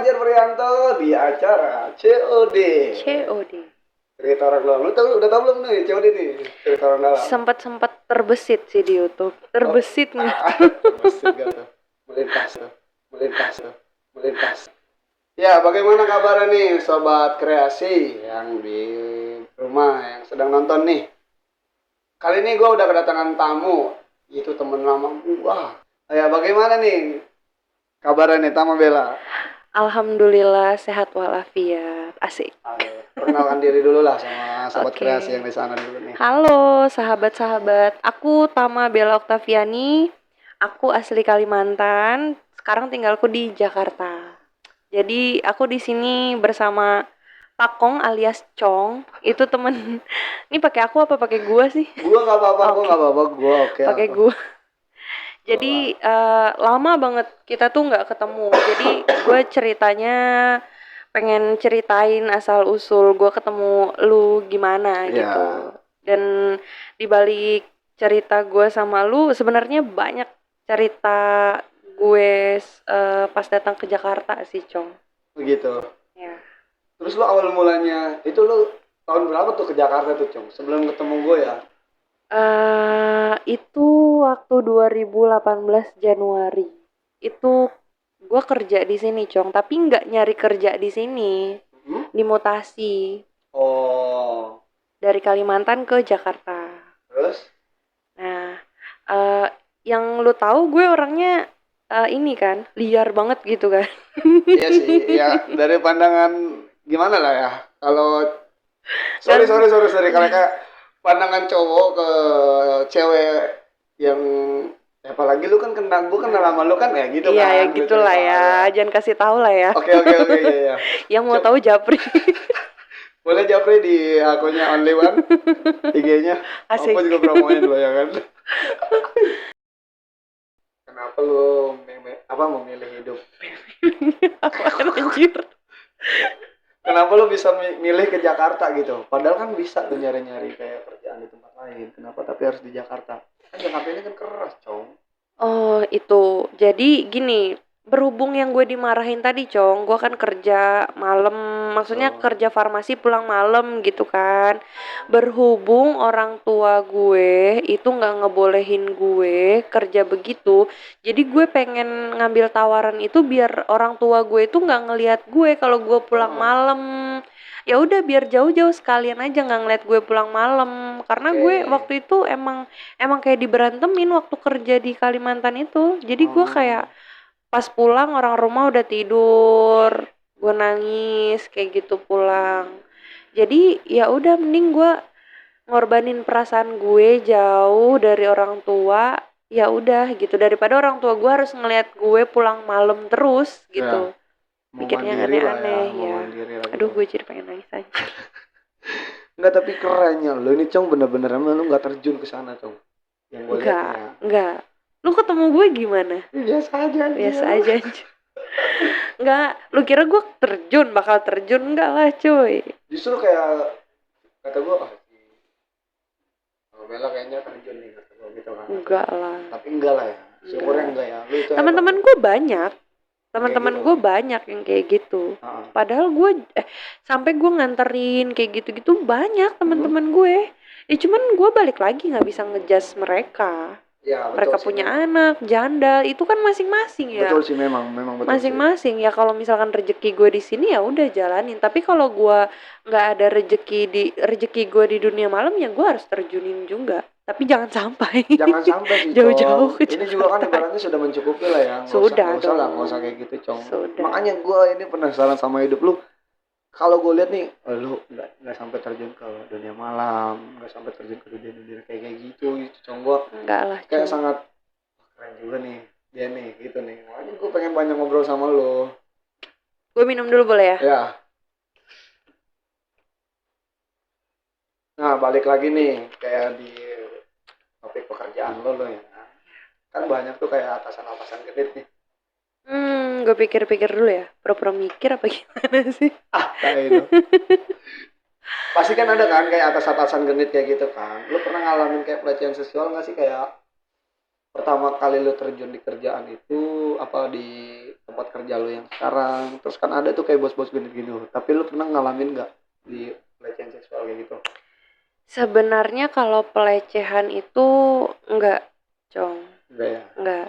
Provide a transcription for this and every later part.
Fajar Prianto di acara COD. COD. Cerita orang dalam. Lu udah tahu belum nih COD nih? Cerita orang dalam. Sempat terbesit sih di YouTube. Terbesit nggak? Terbesit gak tuh? Melintas. Ya, bagaimana kabarnya nih sobat kreasi yang di rumah yang sedang nonton nih? Kali ini gue udah kedatangan tamu, itu temen lama gua. Ya, bagaimana nih kabarnya nih Tama Bella? Alhamdulillah sehat walafiat. Asik. Perkenalkan diri dulu lah sama sobat Oke. kreasi yang di sana dulu nih. Halo sahabat-sahabat. Aku Tama Bella Oktaviani. Aku asli Kalimantan. Sekarang tinggalku di Jakarta. Jadi aku di sini bersama Pakong alias Cong. Itu temen. Ini pakai aku apa pakai gua sih? Gua nggak apa-apa, Oke. gua nggak apa-apa, gua oke. Pakai gua. Jadi lama banget kita tuh nggak ketemu. Jadi gue ceritanya pengen ceritain asal usul gue ketemu lu gimana Ya. gitu. Dan dibalik cerita gue sama lu sebenarnya banyak cerita gue pas datang ke Jakarta sih, Cong. Begitu. Ya. Terus lu awal mulanya itu lu tahun berapa tuh ke Jakarta tuh, Cung? Sebelum ketemu gue ya? Itu waktu 2018 Januari. Itu gue kerja di sini, Cong. Tapi nggak nyari kerja di sini. Dimutasi. Oh. Dari Kalimantan ke Jakarta. Terus? Nah, yang lu tahu gue orangnya ini kan liar banget gitu kan. Iya sih, ya dari pandangan gimana lah ya. Kalau sorry kalau kayak pandangan cowok ke cewek yang apalagi lu kan kenal gue kenal sama lu kan ya gitu Iya, kan. ya gitulah ya. Jangan kasih tahu lah ya. Oke ya. Yang mau tahu Japri. Boleh Japri di akunnya Only One IG-nya. Asik. Aku juga promoin lo ya kan. Kenapa lu memilih hidup? Apaan anjir? Kenapa lu bisa milih ke Jakarta gitu? Padahal kan bisa tuh nyari-nyari kayak kerjaan di tempat lain. Kenapa tapi harus di Jakarta? Kan Jakarta ini kan keras, Cong. Oh, itu. Jadi gini, berhubung yang gue dimarahin tadi, Cong, gue kan kerja malam, maksudnya kerja farmasi pulang malam gitu kan. Berhubung orang tua gue itu nggak ngebolehin gue kerja begitu, jadi gue pengen ngambil tawaran itu biar orang tua gue itu nggak ngelihat gue kalau gue pulang malam. Ya udah biar jauh-jauh sekalian aja nggak ngeliat gue pulang malam, karena gue waktu itu emang kayak diberantemin waktu kerja di Kalimantan itu. Jadi gue kayak pas pulang orang rumah udah tidur, gue nangis kayak gitu pulang. Jadi ya udah mending gue ngorbanin perasaan gue jauh dari orang tua, ya udah gitu, daripada orang tua gue harus ngeliat gue pulang malam terus gitu. Mikirnya aneh-aneh ya. Aduh, gue jadi pengen nangis aja. Enggak, tapi kerennya lo ini, Cong, bener-bener emang lu nggak terjun ke sana, Cong. Yang gue lihat enggak. Lu ketemu gue gimana? Biasa aja. Enggak, lu kira gue bakal terjun? Enggak lah, cuy. Justru kayak kata gue, Bella kayaknya terjun nih, kata gue gitu kan. Enggak lah. Tapi enggak lah ya. Syukurnya enggak ya. Teman-teman gue banyak. Teman-teman gue banyak yang kayak gitu. Padahal gue sampai gue nganterin kayak gitu-gitu banyak teman-teman gue. Ya cuman gue balik lagi nggak bisa ngejudge mereka. Ya, mereka punya anak, janda, itu kan masing-masing ya. Betul sih, memang betul. Masing-masing ya, kalau misalkan rezeki gue di sini ya udah jalanin. Tapi kalau gue nggak ada rezeki gue di dunia malam ya gue harus terjunin juga. Tapi jangan sampai sih, jauh-jauh ke Ini juga kan ibaratnya sudah mencukupi lah ya. Nggak usah kayak gitu, Cong. Makanya gue ini penasaran sama hidup lu. Kalau gue lihat nih, lu nggak sampai terjun ke dunia malam, nggak sampai terjun ke dunia kayak gitu, Cong. Gue enggak lah, kayak sangat keren juga nih dia nih, gitu nih. Makanya gue pengen banyak ngobrol sama lu. Gue minum dulu boleh ya? Ya. Nah, balik lagi nih kayak di topik pekerjaan lo ya. Kan banyak tuh kayak atasan genit nih. Gue pikir-pikir dulu ya. Pura-pura mikir apa gimana sih? Kayak itu. Pasti kan ada kan kayak atasan genit kayak gitu kan. Lo pernah ngalamin kayak pelecehan seksual nggak sih, kayak pertama kali lu terjun di kerjaan itu apa di tempat kerja lu yang sekarang, terus kan ada tuh kayak bos-bos gini-gini, tapi lu pernah ngalamin nggak di pelecehan seksual kayak gitu? Sebenarnya kalau pelecehan itu enggak, Cong. Enggak ya? Enggak.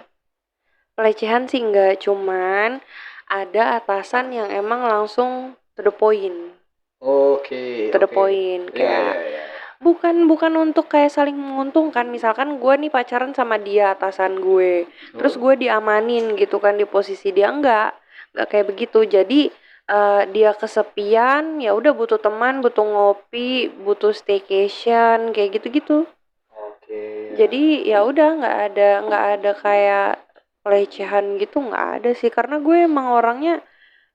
Pelecehan sih enggak, cuman ada atasan yang emang langsung to the point. Oke, To the oke. point Ya, ya, kayak ya. bukan bukan untuk kayak saling menguntungkan. Misalkan gue nih pacaran sama dia atasan gue. Terus Betul. gue diamanin gitu kan di posisi dia enggak kayak begitu. Jadi dia kesepian, ya udah butuh teman, butuh ngopi, butuh staycation kayak gitu-gitu. Oke, ya. Jadi ya udah nggak ada kayak pelecehan gitu nggak ada sih karena gue emang orangnya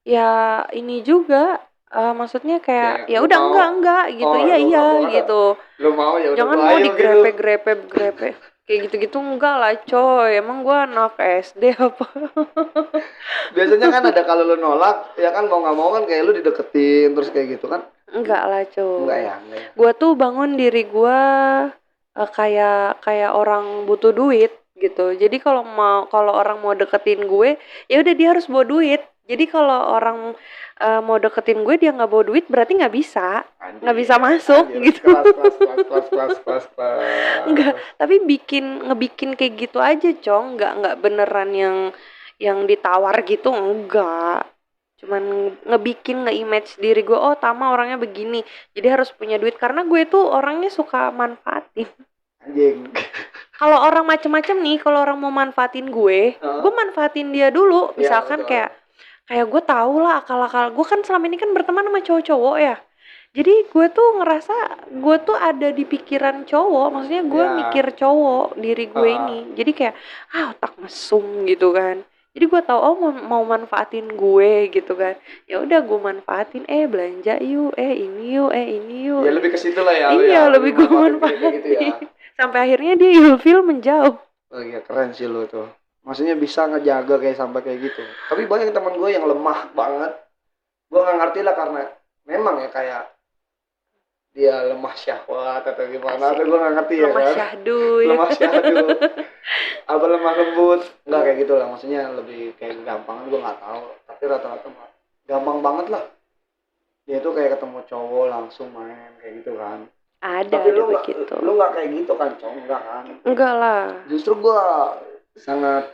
ya ini juga maksudnya kayak Kayak ya lu udah mau, enggak gitu oh iya gua iya kata gitu lu mau ya udah jangan gua mau ayo gitu. digrepe-grepe kayak gitu-gitu enggak lah coy emang gue anak SD apa Biasanya kan ada kalau lu nolak, ya kan mau nggak mau kan kayak lu dideketin terus kayak gitu kan? enggak lah Enggak coy ya, enggak ya. gue tuh bangun diri gue kayak kayak orang butuh duit gitu. Jadi kalau orang mau deketin gue, ya udah dia harus bawa duit. Jadi kalau orang mau deketin gue dia nggak bawa duit berarti nggak bisa masuk Anjir, gitu. kelas, kelas, kelas, kelas, kelas, kelas, Enggak, kelas. tapi ngebikin kayak gitu aja, Cong. Nggak beneran yang ditawar gitu, enggak. Cuman ngebikin nge-image diri gue, oh Tama orangnya begini. Jadi harus punya duit karena gue tuh orangnya suka manfaatin. Anjing. Kalau orang macem-macem nih, kalau orang mau manfaatin gue Heeh. manfaatin dia dulu. Iya, Misalkan betul. kayak gue tau lah akal-akal. Gue kan selama ini kan berteman sama cowok-cowok ya. Jadi gue tuh ngerasa gue tuh ada di pikiran cowok, maksudnya gue Iya. mikir cowok diri gue Heeh. ini. Jadi kayak otak mesum gitu kan. Jadi gue tahu oh mau manfaatin gue gitu kan. Ya udah gue manfaatin belanja yuk, ini yuk, ini yuk. Ya lebih ke situ lah ya lu Iya, ya, lebih gue manfaatin kayak gitu ya. manfaatin. Sampai akhirnya dia ilfil menjauh. Oh iya, keren sih lu tuh. Maksudnya bisa ngejaga kayak sampai kayak gitu. Tapi banyak teman gue yang lemah banget. Gue nggak ngerti lah karena memang ya kayak dia lemah syahwat atau gimana. Atau Asik. gue nggak ngerti ya Lemah kan. syahduy. Lemah syahdu. Apa lemah lembut. Enggak kayak gitu lah. Maksudnya lebih kayak gampang. Gue nggak tahu. Tapi rata-rata mah gampang banget lah. Dia tuh kayak ketemu cowok langsung main kayak gitu kan. Tapi Ada begitu. lu nggak kayak gitu kan, cowok enggak kan? Enggak lah. Justru gue sangat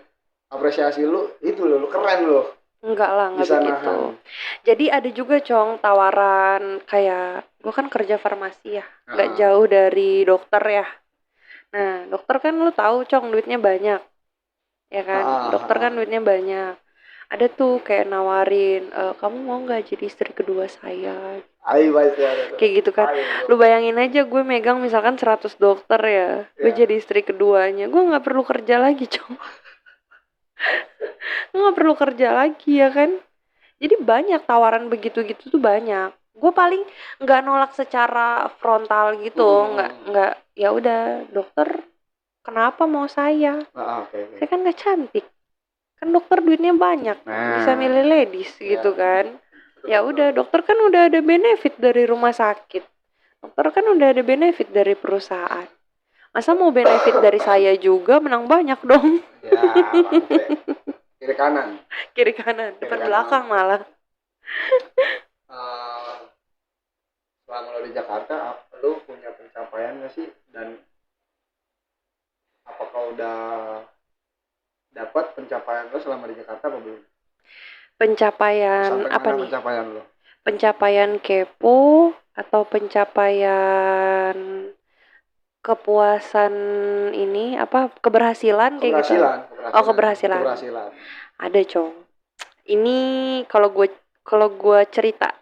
apresiasi lu itu lu keren lu Enggak lah, enggak bisa begitu. nahan. Jadi ada juga Cong tawaran kayak gue kan kerja farmasi ya, nggak Ah. jauh dari dokter ya. Nah, dokter kan lu tahu Cong duitnya banyak, ya kan? Dokter kan duitnya banyak. Ada tuh kayak nawarin, kamu mau nggak jadi istri kedua saya? Ayo pasti ada tuh. Kayak gitu kan. Ayo, Lu bayangin aja gue megang misalkan 100 dokter ya, gue Ya. jadi istri keduanya, gue nggak perlu kerja lagi Cong. Gue nggak perlu kerja lagi ya kan. Jadi banyak tawaran begitu-gitu tuh banyak. Gue paling nggak nolak secara frontal gitu, nggak ya udah dokter kenapa mau saya? Oke. Saya kan nggak cantik, kan dokter duitnya banyak, bisa milih ladies gitu kan. Ya udah dokter kan udah ada benefit dari rumah sakit, dokter kan udah ada benefit dari perusahaan. Masa mau benefit dari saya juga menang banyak dong. Ya, bangke. Kiri kanan. Kiri kanan, depan Kiri kanan. belakang malah. Selama lo di Jakarta, lu punya pencapaian nggak sih? Dan apakah udah dapat pencapaian lo selama di Jakarta apa belum? Pencapaian Sampai apa mana nih? pencapaian lo? Pencapaian kepo atau pencapaian kepuasan ini apa keberhasilan kayak gitu. Oh, keberhasilan. Ada Cong. Ini kalau gue cerita,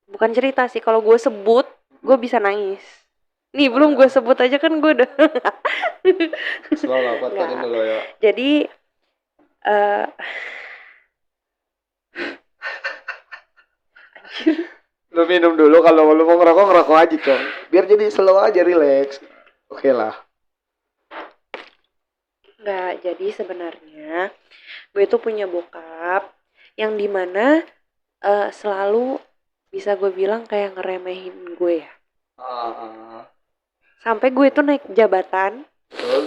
bukan cerita sih, kalau gue sebut gue bisa nangis. Nih belum gue sebut aja kan gue udah. Slow lah, kuat-kuatin dulu ya. Jadi Lu minum dulu, kalau lu mau ngerokok aja Cong, biar jadi slow aja, relax. Oke lah. Nggak, jadi sebenarnya gue tuh punya bokap yang dimana selalu bisa gue bilang kayak ngeremehin gue ya. Sampai gue tuh naik jabatan. Betul.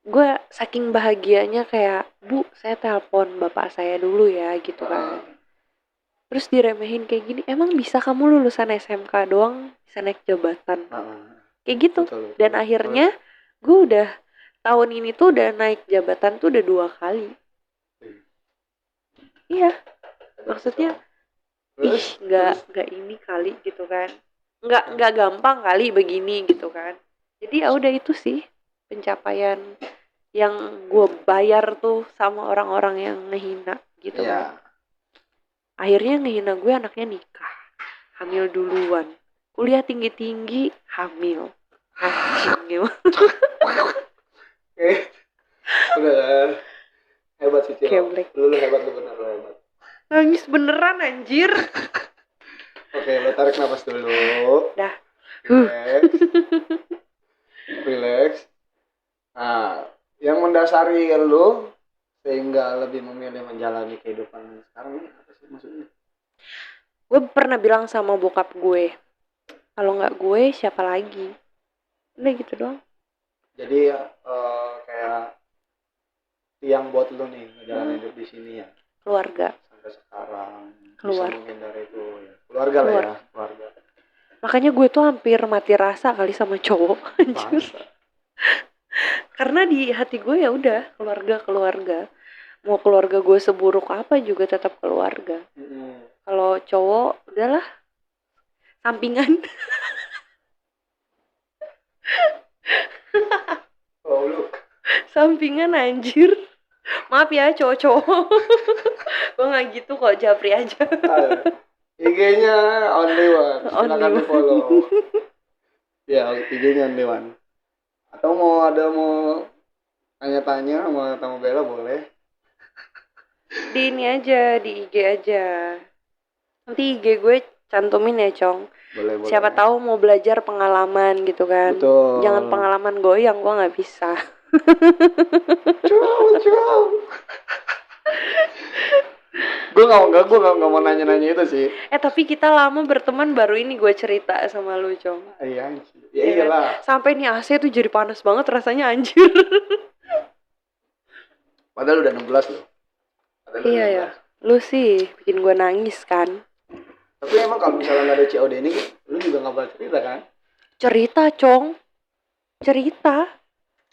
gue saking bahagianya kayak, Bu, saya telepon bapak saya dulu ya gitu kan. Terus diremehin kayak gini, emang bisa kamu lulusan SMK doang bisa naik jabatan? Kayak gitu. Betul. Dan akhirnya gue udah tahun ini tuh udah naik jabatan tuh udah 2 kali. Iya, maksudnya Terus, nggak ini kali gitu kan. Nggak gampang kali begini gitu kan. Jadi ya udah itu sih pencapaian yang gue bayar tuh sama orang-orang yang ngehina gitu kan. ya. Akhirnya ngehina gue anaknya nikah, hamil duluan, kuliah tinggi-tinggi, hamil. Anjing emang. Udah hebat sih Cil. Geblek. Lu hebat, lu bener, lu hebat. Nangis beneran anjir. Oke, lu tarik napas dulu. Dah. Relax. Nah, yang mendasari lu sehingga lebih memilih menjalani kehidupan sekarang ini apa sih maksudnya? Gue pernah bilang sama bokap gue, kalau nggak gue siapa lagi? Udah gitu doang. Jadi kayak tiang buat lu nih ngejalanin hidup di sini ya. Keluarga. Sampai sekarang. Keluar. Bisa menghindari itu ya. Keluarga lah ya, keluarga. Makanya gue tuh hampir mati rasa kali sama cowok anjir. Karena di hati gue ya udah keluarga. Mau keluarga gue seburuk apa juga tetap keluarga. Kalau cowok udahlah sampingan. Oh lu. Sampingan anjir. Maaf ya cowok-cowok. Gue gak gitu kok, japri aja. IG-nya only one. Silakan di follow. Ya, IG-nya only one. Atau mau tanya-tanya sama tamu Bella boleh. Di ini aja, di IG aja. Nanti IG gue cantumin ya, Cong. Boleh. Siapa tahu mau belajar pengalaman gitu kan. Betul. Jangan pengalaman goyang, gue nggak bisa. Cuau. Gue nggak mau nanya itu sih. Tapi kita lama berteman baru ini gue cerita sama lu, Cong. Iya, ya iyalah. Sampai nih AC tuh jadi panas banget rasanya anjir. Padahal udah 16 loh. Iya ya. Lu sih bikin gue nangis kan. Tapi emang kalau misalnya nggak ada COD ini, lu juga nggak bakal cerita kan? Cerita, Cong. Cerita.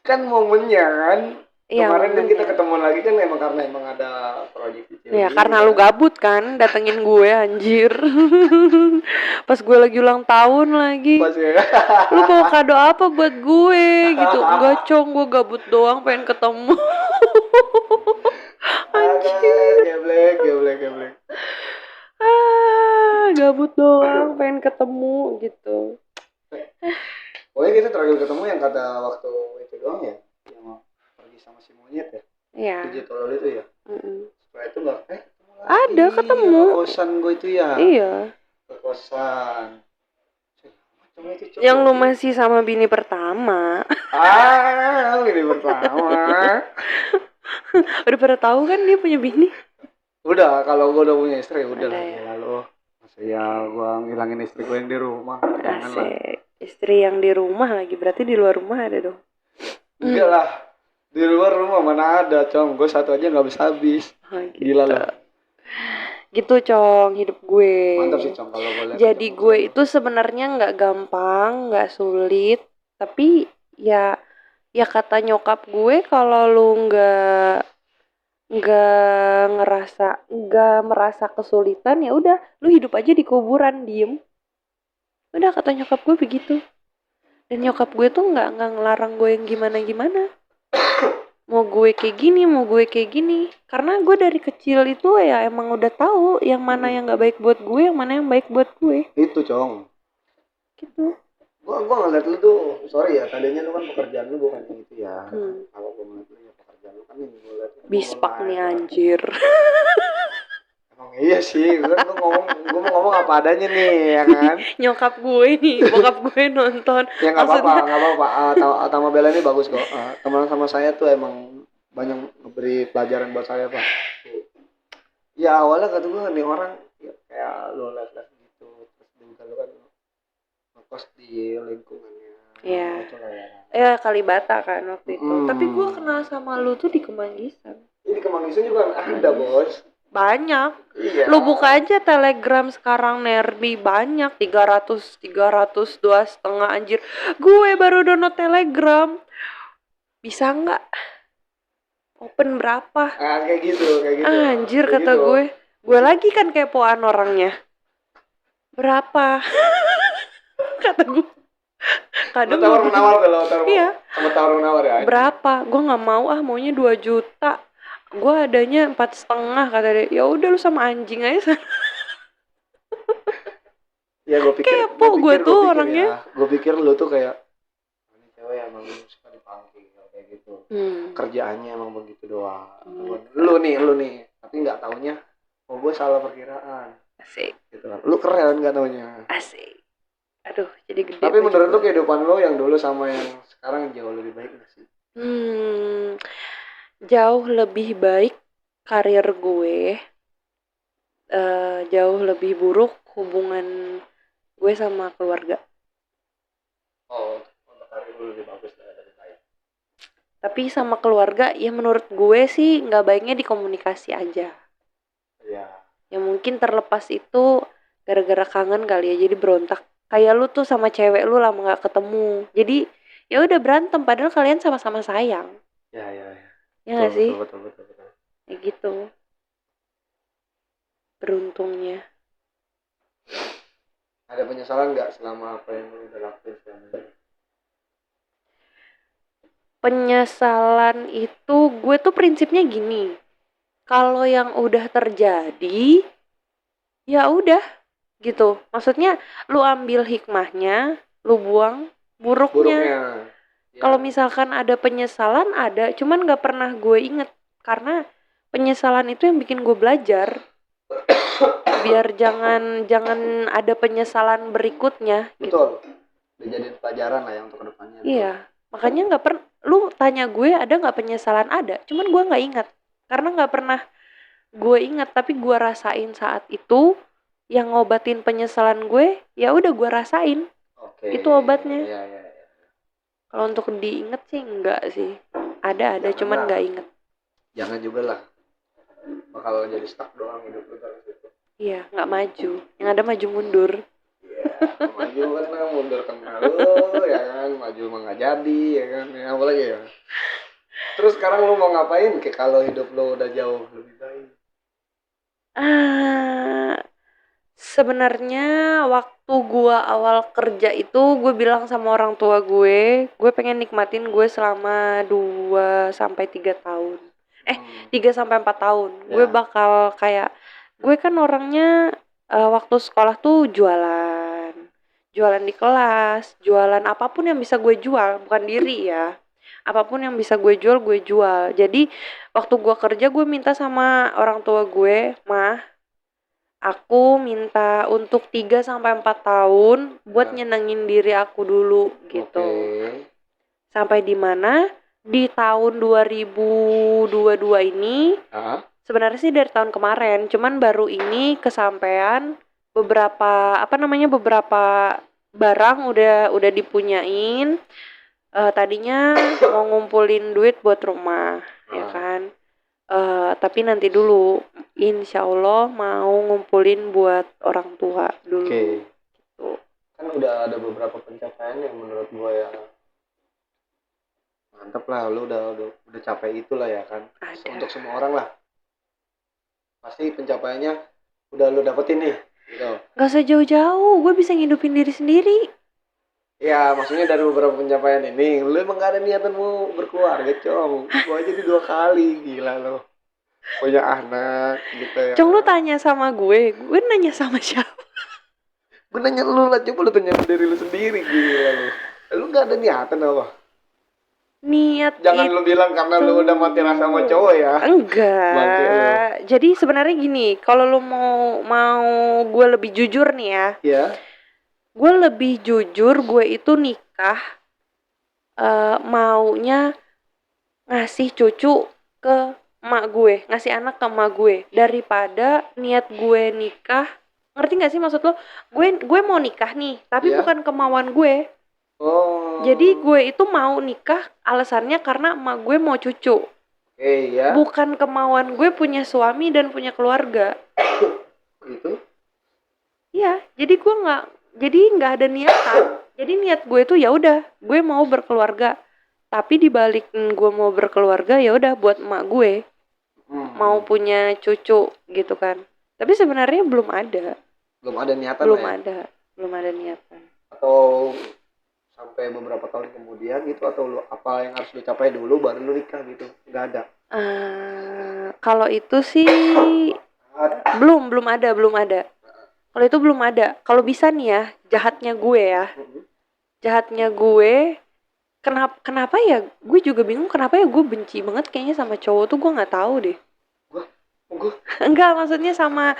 Kan momennya kan. Iya, kemarin kan kita momennya. ketemu lagi kan emang ada proyek di COD. Ya karena lu gabut kan datengin gue anjir. Pas gue lagi ulang tahun lagi. Pas ya. Lu bawa kado apa buat gue gitu? Enggak, Cong, gue gabut doang pengen ketemu. Anjir. Geblek. Gabut doang pengen ketemu gitu. Pokoknya kita terakhir ketemu yang kata waktu itu doang ya, yang pergi sama si monyet ya. Iya. Di tolol itu ya. Setelah itu nggak ada ketemu. Kosan gue itu ya. Iya. Ke kosan. Yang lu masih sama bini pertama. Bini pertama. Udah pada tahu kan dia punya bini? Udah, kalau gue udah punya istri udah lah ya. lalu. Ya gue ngilangin istri gue yang di rumah. Asik. Istri yang di rumah lagi, berarti di luar rumah ada dong? Enggak lah, di luar rumah mana ada, Cong. Gue satu aja nggak habis. Gitu. Gila lah. Gitu, Cong, hidup gue. Mantap sih, Cong, kalau boleh. Jadi gue itu sebenarnya nggak gampang, nggak sulit, tapi ya kata nyokap gue kalau lu nggak merasa kesulitan ya udah lu hidup aja di kuburan diem. Udah kata nyokap gue begitu. Dan nyokap gue tuh nggak ngelarang gue yang gimana mau gue kayak gini karena gue dari kecil itu ya emang udah tahu yang mana yang nggak baik buat gue, yang mana yang baik buat gue. Itu, Cong. Gitu. Gua ngeliat lu tuh, sorry ya, tadinya lu kan pekerjaan lu bukan gitu ya. Kalau gua ngeliat lu ya pekerjaan lu kan ini ngeliat bispak nih anjir. Emang iya sih, gua mau ngomong apa adanya nih, ya kan? Nyokap gue nih, bokap gue nonton. Ya nggak apa-apa. Tama Bella ini bagus kok. Teman sama saya tuh emang banyak memberi pelajaran buat saya, Pak. Ya awalnya kata gue nih orang ya, kayak lu les gitu, terus juga lu kan ngekos di lingkungannya Iya. Itulah ya. Kalibata kan waktu itu. Tapi gue kenal sama lu tuh di Kemanggisan. Ini Kemanggisan juga ada, Bos. Banyak. Iya. Lu buka aja Telegram sekarang Nerbi banyak 300 2,5 anjir. Gue baru download Telegram. Bisa nggak? Open berapa? Kayak gitu. Anjir Kayak kata gitu. gue. Gue lagi kan kepoan orangnya. Berapa? Kata gue. Lu tawar menawar kalau Iya. sama tawar menawar ya. Berapa? Gue nggak mau maunya 2 juta. Gue adanya 4,5 kata dia. Ya udah lu sama anjing aja. Ya gue pikir Orangnya. ya. Gue pikir lu tuh kayak ini cewek emang suka dipanggil kayak gitu. Kerjaannya emang begitu doang. Lu nih. Tapi nggak taunya, oh gue salah perkiraan. Asik. Gitu kan. Lu keren nggak taunya. Asik. Aduh, jadi gede. Tapi menurut lu kehidupan lu yang dulu sama yang sekarang jauh lebih baik nggak sih? Jauh lebih baik karir gue. Jauh lebih buruk hubungan gue sama keluarga. Oh, untuk karir lu lebih bagus dari saya. Tapi sama keluarga ya menurut gue sih nggak baiknya dikomunikasi aja. Iya. Ya mungkin terlepas itu gara-gara kangen kali ya, jadi berontak. Kayak lu tuh sama cewek lu lama nggak ketemu, jadi ya udah berantem padahal kalian sama-sama sayang. Ya. Ya nggak sih? Betul. Ya gitu. Beruntungnya. Ada penyesalan nggak selama apa yang lu udah lakuin selama ini? Penyesalan itu gue tuh prinsipnya gini. Kalau yang udah terjadi ya udah gitu. Maksudnya lu ambil hikmahnya, lu buang buruknya. Ya. Kalau misalkan ada penyesalan ada, cuman nggak pernah gue inget karena penyesalan itu yang bikin gue belajar. Biar jangan ada penyesalan berikutnya. Betul. Gitu. Dijadiin pelajaran lah yang untuk kedepannya. Iya, makanya nggak pernah. Lu tanya gue ada nggak penyesalan, ada, cuman gue nggak ingat karena nggak pernah gue ingat, tapi gue rasain saat itu yang ngobatin penyesalan gue. Ya udah gue rasain. Oke. Itu obatnya. Iya. Kalau untuk diinget sih enggak sih. Ada cuman nggak inget. Jangan juga lah. Bakal jadi stuck doang hidup lu terus itu. Iya, nggak maju. Yang ada maju mundur. Iya, maju kan mundur kena lu, ya kan. Maju mah nggak jadi, ya kan. Ya, apa lagi ya. Terus sekarang lu mau ngapain kalau hidup lu udah jauh lebih baik? Sebenarnya waktu gue awal kerja itu gue bilang sama orang tua gue pengen nikmatin gue selama 2-3 tahun. 3-4 tahun. Ya. Gue bakal kayak, gue kan orangnya waktu sekolah tuh jualan di kelas, jualan apapun yang bisa gue jual, bukan diri ya. Apapun yang bisa gue jual. Jadi waktu gue kerja gue minta sama orang tua gue, Mah, aku minta untuk 3-4 tahun buat nyenengin diri aku dulu gitu. Sampai di mana di tahun 2022 ini, sebenarnya sih dari tahun kemarin, cuman baru ini kesampaian beberapa barang udah dipunyain. Tadinya mau ngumpulin duit buat rumah, ya kan. Tapi nanti dulu, insya Allah mau ngumpulin buat orang tua dulu. Gitu. Kan udah ada beberapa pencapaian yang menurut gue ya mantep lah, lu udah capai itulah ya kan. Ada. Untuk semua orang lah pasti pencapaiannya udah lu dapetin nih gitu. Gak usah jauh-jauh, gue bisa ngidupin diri sendiri. Ya maksudnya dari beberapa pencapaian ini lu emang gak ada niatan mau berkeluarga, Cong. Gue aja 2 kali, gila lo punya anak gitu ya. Cong, lu tanya sama gue nanya sama siapa? Gue nanya lu lah, coba lu tanya diri lu sendiri, gila lu gak ada niatan apa? Niat jangan lu bilang karena lu udah mati rasa sama cowok ya. Enggak. Jadi sebenarnya gini, kalau lu mau gue lebih jujur nih ya. Iya. Gue lebih jujur, gue itu nikah maunya ngasih cucu ke emak gue, ngasih anak ke emak gue, daripada niat gue nikah. Ngerti gak sih maksud lo? Gue mau nikah nih, tapi bukan kemauan gue. Oh. Jadi gue itu mau nikah alasannya karena emak gue mau cucu. Ya. Bukan kemauan gue punya suami dan punya keluarga. Gitu. Iya, jadi nggak ada niatan. Jadi niat gue itu ya udah, gue mau berkeluarga. Tapi dibalik gue mau berkeluarga ya udah buat emak gue mau punya cucu gitu kan. Tapi sebenarnya belum ada. Belum ada niatan Belum ya? belum ada niatan. Atau sampai beberapa tahun kemudian gitu, atau apa yang harus lu capai dulu baru lu nikah gitu? Nggak ada. Kalau itu sih belum ada. Kalau itu belum ada. Kalau bisa nih ya, jahatnya gue, kenapa ya? Gue juga bingung kenapa ya gue benci banget kayaknya sama cowok tuh, gue nggak tahu deh. Gue Enggak, maksudnya sama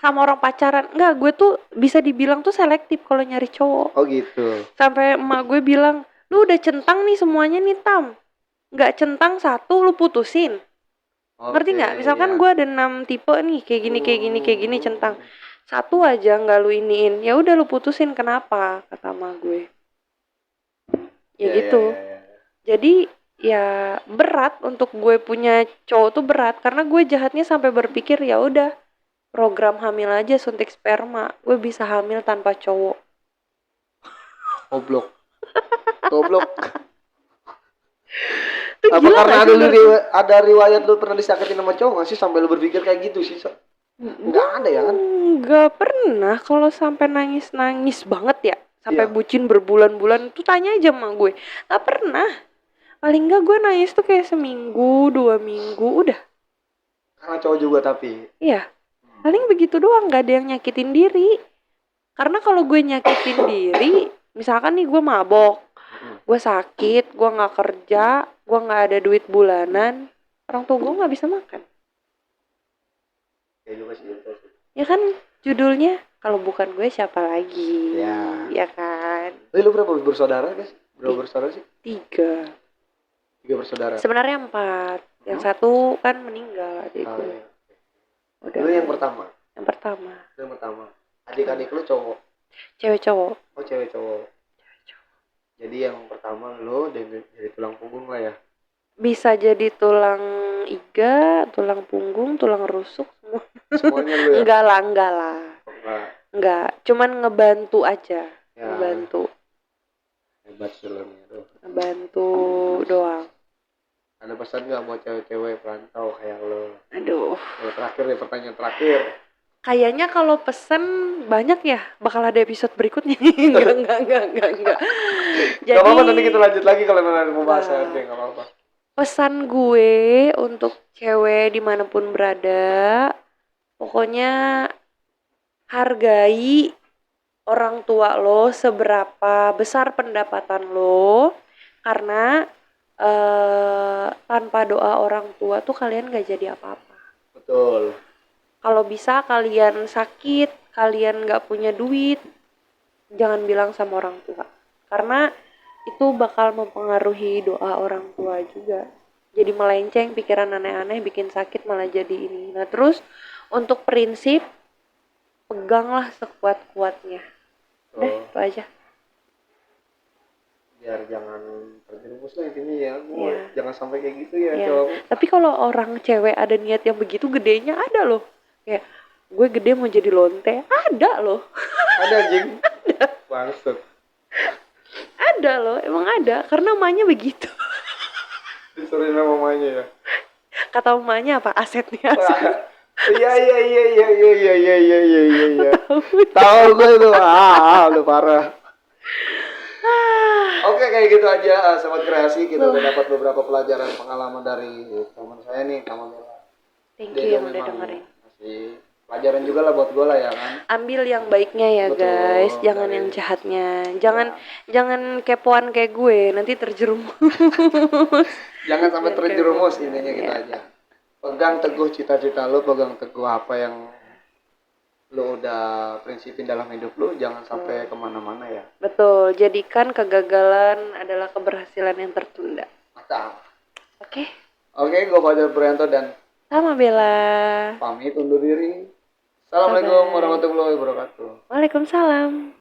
orang pacaran. Enggak, gue tuh bisa dibilang tuh selektif kalau nyari cowok. Oh gitu. Sampai emak gue bilang, lu udah centang nih semuanya nih Tam. Nggak centang satu lu putusin. Ngerti nggak? Misalkan gue ada 6 tipe nih, kayak gini centang. Satu aja nggak lu iniin, ya udah lu putusin. Kenapa? Kata emak gue. Ya gitu. Jadi ya berat untuk gue punya cowok tuh berat karena gue jahatnya sampai berpikir ya udah program hamil aja, suntik sperma, gue bisa hamil tanpa cowok. Goblok. Itu Apa gila karena gak ada sih? ada riwayat lu pernah disakitin sama cowok nggak sih sampai lu berpikir kayak gitu sih? Nggak ada ya kan? Nggak pernah. Kalau sampai nangis banget ya, sampai Iya. bucin berbulan-bulan, tuh tanya aja sama gue. Nggak pernah. Paling nggak gue nangis tuh kayak seminggu, 2 minggu, udah. Karena cowok juga tapi. Iya. Paling begitu doang, nggak ada yang nyakitin diri. Karena kalau gue nyakitin diri, misalkan nih gue mabok, gue sakit, gue nggak kerja, gue nggak ada duit bulanan, orang tua gue nggak bisa makan. Ya juga sih. Ya kan judulnya kalau bukan gue siapa lagi? Ya kan. Lu berapa bersaudara guys? Berapa bersaudara sih? 3. 3 bersaudara. Sebenarnya 4. Yang satu kan meninggal adik gue. Iya. Udah. Lu yang pertama. Yang pertama. Yang pertama. Adik-adik lu cowok. Cewek cowok. Oh cewek cowok. Jadi yang pertama lu jadi tulang punggung lah ya. Bisa jadi tulang iga, tulang punggung, tulang rusuk semua. Semuanya lu ya. Enggak lah. Enggak, cuman ngebantu aja. Ya. Ngebantu. Hebat sih lu nih. Ngebantu doang. Ada pesan nggak buat cewek-cewek perantau kayak lo? Aduh. Terakhir nih, pertanyaan terakhir. Kayaknya kalau pesen banyak ya, bakal ada episode berikutnya. Enggak. Jadi, gak apa-apa, nanti kita lanjut lagi kalau ada pembahasan. Gak apa-apa. Pesan gue untuk cewek dimanapun berada, pokoknya hargai orang tua lo seberapa besar pendapatan lo, karena tanpa doa orang tua tuh kalian gak jadi apa-apa. Betul. Kalau bisa kalian sakit, kalian gak punya duit, jangan bilang sama orang tua. Karena itu bakal mempengaruhi doa orang tua juga. Jadi melenceng, pikiran aneh-aneh, bikin sakit malah jadi ini. Nah terus untuk prinsip, peganglah sekuat-kuatnya. Udah, itu aja. Biar jangan terjerumus lah intinya ya. Jangan sampai kayak gitu ya. Tapi kalau orang cewek ada niat yang begitu, gedenya ada loh. Kayak gue gede mau jadi lonte, ada loh. Ada anjing. Bangsat. Ada loh, emang ada. Karena mamanya begitu. Disuruhin sama mamanya ya. Kata mamanya apa? Asetnya aset. Iya. Tahu gue itu. Lu parah. Oke, kayak gitu aja Sobat Kreasi. Kita udah dapat beberapa pelajaran pengalaman dari teman saya nih, teman Bella. Thank you yang udah dengerin. Masih pelajaran juga lah buat gue lah ya kan. Ambil yang baiknya ya. Betul, guys, jangan yang jahatnya. Jangan kepoan kayak gue, nanti terjerumus. Jangan sampai terjerumus, intinya gitu aja. Pegang teguh cita-cita lu, pegang teguh apa yang lu udah prinsipin dalam hidup lu, jangan sampai kemana-mana ya. Betul, jadikan kegagalan adalah keberhasilan yang tertunda. Mantap. Oke, gue Fajar Prianto dan sama Bella pamit undur diri. Assalamualaikum warahmatullahi wabarakatuh. Waalaikumsalam.